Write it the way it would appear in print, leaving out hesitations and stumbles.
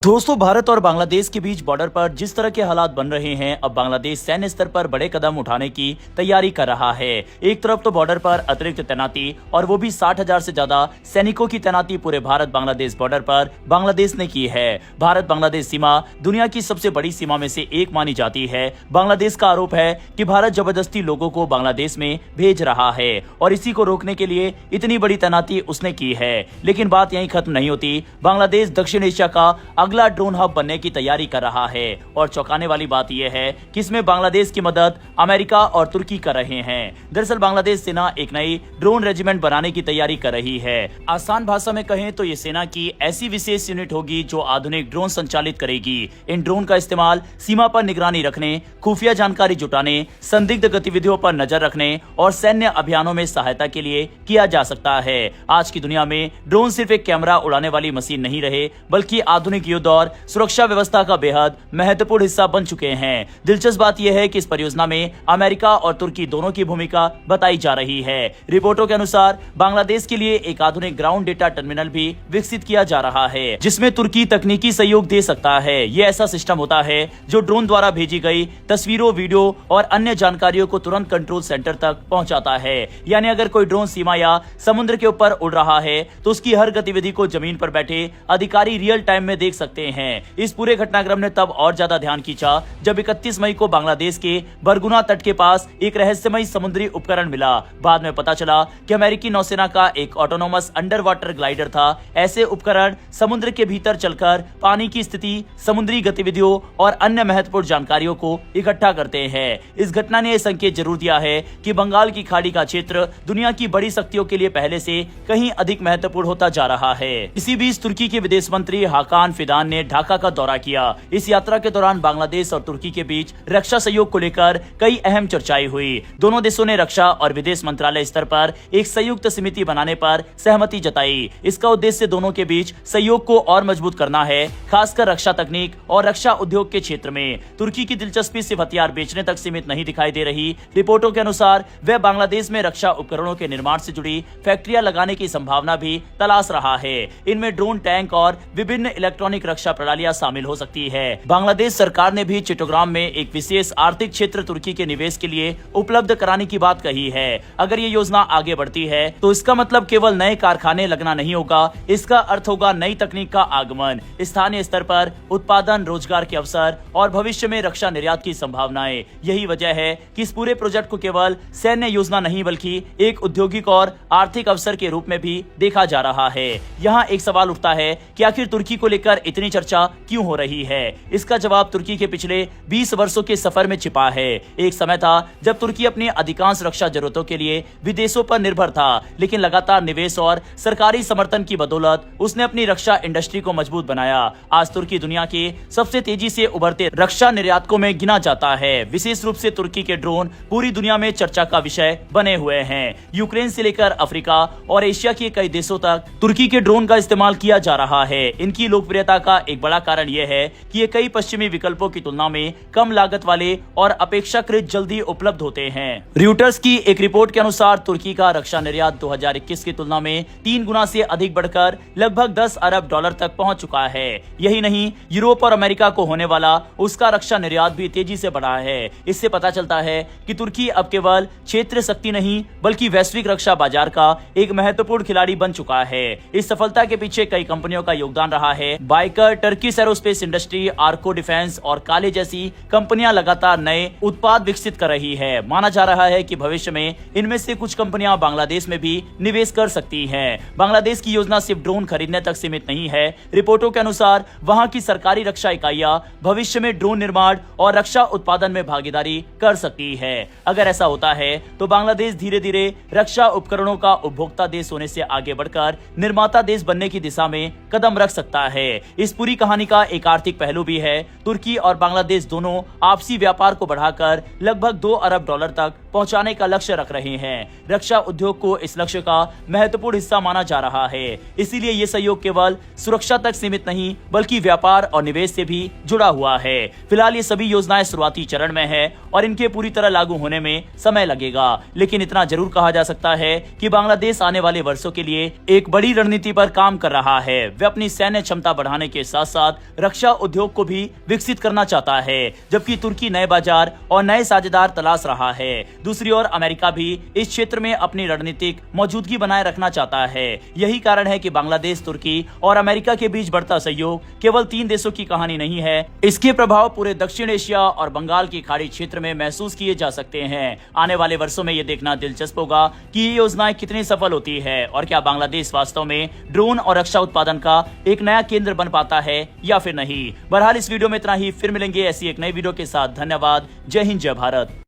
दोस्तों, भारत और बांग्लादेश के बीच बॉर्डर पर जिस तरह के हालात बन रहे हैं, अब बांग्लादेश सैन्य स्तर पर बड़े कदम उठाने की तैयारी कर रहा है। एक तरफ तो बॉर्डर पर अतिरिक्त तैनाती और वो भी 60,000 से ज्यादा सैनिकों की तैनाती पूरे भारत बांग्लादेश बॉर्डर पर बांग्लादेश ने की है। भारत बांग्लादेश सीमा दुनिया की सबसे बड़ी सीमा में से एक मानी जाती है। बांग्लादेश का आरोप है कि भारत जबरदस्ती लोगों को बांग्लादेश में भेज रहा है और इसी को रोकने के लिए इतनी बड़ी तैनाती उसने की है। लेकिन बात यहीं खत्म नहीं होती। बांग्लादेश दक्षिण एशिया का अगला ड्रोन हब बनने की तैयारी कर रहा है और चौंकाने वाली बात यह है कि इसमें बांग्लादेश की मदद अमेरिका और तुर्की कर रहे हैं। दरअसल बांग्लादेश सेना एक नई ड्रोन रेजिमेंट बनाने की तैयारी कर रही है। आसान भाषा में कहें तो ये सेना की ऐसी विशेष यूनिट होगी जो आधुनिक ड्रोन संचालित करेगी। इन ड्रोन का इस्तेमाल सीमा पर निगरानी रखने, खुफिया जानकारी जुटाने, संदिग्ध गतिविधियों पर नजर रखने और सैन्य अभियानों में सहायता के लिए किया जा सकता है। आज की दुनिया में ड्रोन सिर्फ एक कैमरा उड़ाने वाली मशीन नहीं रहे, बल्कि आधुनिक युद्ध और सुरक्षा व्यवस्था का बेहद महत्वपूर्ण हिस्सा बन चुके हैं। दिलचस्प बात यह है कि इस परियोजना में अमेरिका और तुर्की दोनों की भूमिका बताई जा रही है। रिपोर्टों के अनुसार बांग्लादेश के लिए एक आधुनिक ग्राउंड डेटा टर्मिनल भी विकसित किया जा रहा है, जिसमें तुर्की तकनीकी सहयोग दे सकता है। यह ऐसा सिस्टम होता है जो ड्रोन द्वारा भेजी गई तस्वीरों, वीडियो और अन्य जानकारियों को तुरंत कंट्रोल सेंटर तक पहुंचाता है। यानी अगर कोई ड्रोन सीमा या समुद्र के ऊपर उड़ रहा है तो उसकी हर गतिविधि को जमीन पर बैठे अधिकारी रियल टाइम में देख सकते हैं। इस पूरे घटनाक्रम ने तब और ज्यादा ध्यान खींचा जब 31 मई को बांग्लादेश के बरगुना तट के पास एक रहस्यमयी समुद्री उपकरण मिला। बाद में पता चला कि अमेरिकी नौसेना का एक ऑटोनोमस अंडर वाटर ग्लाइडर था। ऐसे उपकरण समुद्र के भीतर चलकर पानी की स्थिति, समुद्री गतिविधियों और अन्य महत्वपूर्ण जानकारियों को इकट्ठा करते हैं। इस घटना ने यह संकेत जरूर दिया है कि बंगाल की खाड़ी का क्षेत्र दुनिया की बड़ी शक्तियों के लिए पहले से कहीं अधिक महत्वपूर्ण होता जा रहा है। इसी बीच तुर्की के विदेश मंत्री हाकान फिदान ने ढाका का दौरा किया। इस यात्रा के दौरान बांग्लादेश और तुर्की के बीच रक्षा सहयोग को लेकर कई अहम चर्चाएं हुई। दोनों देशों ने रक्षा और विदेश मंत्रालय स्तर पर एक संयुक्त समिति बनाने पर सहमति जताई। इसका उद्देश्य दोनों के बीच सहयोग को और मजबूत करना है, खासकर रक्षा तकनीक और रक्षा उद्योग के क्षेत्र में। तुर्की की दिलचस्पी सिर्फ हथियार बेचने तक सीमित नहीं दिखाई दे रही। रिपोर्टों के अनुसार वह बांग्लादेश में रक्षा उपकरणों के निर्माण से जुड़ी फैक्ट्रियां लगाने की संभावना भी तलाश रहा है। इनमें ड्रोन, टैंक और विभिन्न इलेक्ट्रॉनिक रक्षा प्रणालियां शामिल हो सकती है। बांग्लादेश सरकार ने भी चिट्टोग्राम में एक विशेष आर्थिक क्षेत्र तुर्की के निवेश के लिए उपलब्ध कराने की बात कही है। अगर ये योजना आगे बढ़ती है तो इसका मतलब केवल नए कारखाने लगना नहीं होगा, इसका अर्थ होगा नई तकनीक का आगमन, स्थानीय स्तर पर उत्पादन, रोजगार के अवसर और भविष्य में रक्षा निर्यात की संभावनाएं। यही वजह है कि इस पूरे प्रोजेक्ट को केवल सैन्य योजना नहीं बल्कि एक औद्योगिक और आर्थिक अवसर के रूप में भी देखा जा रहा है। यहाँ एक सवाल उठता है कि आखिर तुर्की को लेकर इतनी चर्चा क्यों हो रही है? इसका जवाब तुर्की के पिछले 20 वर्षों के सफर में छिपा है। एक समय था जब तुर्की अपनी अधिकांश रक्षा जरूरतों के लिए विदेशों पर निर्भर था, लेकिन लगातार निवेश और सरकारी समर्थन की बदौलत उसने अपनी रक्षा इंडस्ट्री को मजबूत बनाया। आज तुर्की दुनिया के सबसे तेजी से उभरते रक्षा निर्यातकों में गिना जाता है। विशेष रूप से तुर्की के ड्रोन पूरी दुनिया में चर्चा का विषय बने हुए हैं। यूक्रेन से लेकर अफ्रीका और एशिया के कई देशों तक तुर्की के ड्रोन का इस्तेमाल किया जा रहा है। इनकी लोकप्रियता का एक बड़ा कारण यह है कि ये कई पश्चिमी विकल्पों की तुलना में कम लागत वाले और अपेक्षाकृत जल्दी उपलब्ध होते हैं। रॉयटर्स की एक रिपोर्ट के अनुसार तुर्की का रक्षा निर्यात 2021 की तुलना में 3 गुना से अधिक बढ़कर लगभग 10 अरब डॉलर तक पहुंच चुका है। यही नहीं, यूरोप और अमेरिका को होने वाला उसका रक्षा निर्यात भी तेजी से बढ़ा है। इससे पता चलता है कि तुर्की अब केवल क्षेत्रीय शक्ति नहीं बल्कि वैश्विक रक्षा बाजार का एक महत्वपूर्ण खिलाड़ी बन चुका है। इस सफलता के पीछे कई कंपनियों का योगदान रहा है। बाइकर, टर्किश एरोस्पेस इंडस्ट्री, आर्को डिफेंस और काले जैसी कंपनियां लगातार नए उत्पाद विकसित कर रही है। माना जा रहा है कि भविष्य में इनमें से कुछ कंपनियां बांग्लादेश में भी निवेश कर सकती हैं। बांग्लादेश की योजना सिर्फ ड्रोन खरीदने तक सीमित नहीं है। रिपोर्टों के अनुसार वहां की सरकारी रक्षा इकाइयां भविष्य में ड्रोन निर्माण और रक्षा उत्पादन में भागीदारी कर सकती है। अगर ऐसा होता है तो बांग्लादेश धीरे धीरे रक्षा उपकरणों का उपभोक्ता देश होने से आगे बढ़कर निर्माता देश बनने की दिशा में कदम रख सकता है। इस पूरी कहानी का एक आर्थिक पहलू भी है। तुर्की और बांग्लादेश दोनों आपसी व्यापार को बढ़ाकर लगभग 2 अरब डॉलर तक पहुंचाने का लक्ष्य रख रहे हैं। रक्षा उद्योग को इस लक्ष्य का महत्वपूर्ण हिस्सा माना जा रहा है। इसीलिए ये सहयोग केवल सुरक्षा तक सीमित नहीं बल्कि व्यापार और निवेश से भी जुड़ा हुआ है। फिलहाल ये सभी योजनाएं शुरुआती चरण में है और इनके पूरी तरह लागू होने में समय लगेगा, लेकिन इतना जरूर कहा जा सकता है कि बांग्लादेश आने वाले वर्षों के लिए एक बड़ी रणनीति पर काम कर रहा है। वे अपनी सैन्य क्षमता बढ़ाने के साथ साथ रक्षा उद्योग को भी विकसित करना चाहता है, जबकि तुर्की नए बाजार और नए साझेदार तलाश रहा है। दूसरी ओर अमेरिका भी इस क्षेत्र में अपनी रणनीतिक मौजूदगी बनाए रखना चाहता है। यही कारण है कि बांग्लादेश, तुर्की और अमेरिका के बीच बढ़ता सहयोग केवल 3 देशों की कहानी नहीं है, इसके प्रभाव पूरे दक्षिण एशिया और बंगाल की खाड़ी क्षेत्र में महसूस किए जा सकते हैं। आने वाले वर्षों में यह देखना दिलचस्प होगा कि ये योजनाएं कितनी सफल होती है और क्या बांग्लादेश वास्तव में ड्रोन और रक्षा उत्पादन का एक नया केंद्र बन पाता है या फिर नहीं। बहरहाल इस वीडियो में इतना ही, फिर मिलेंगे ऐसी एक नई वीडियो के साथ। धन्यवाद। जय हिंद, जय भारत।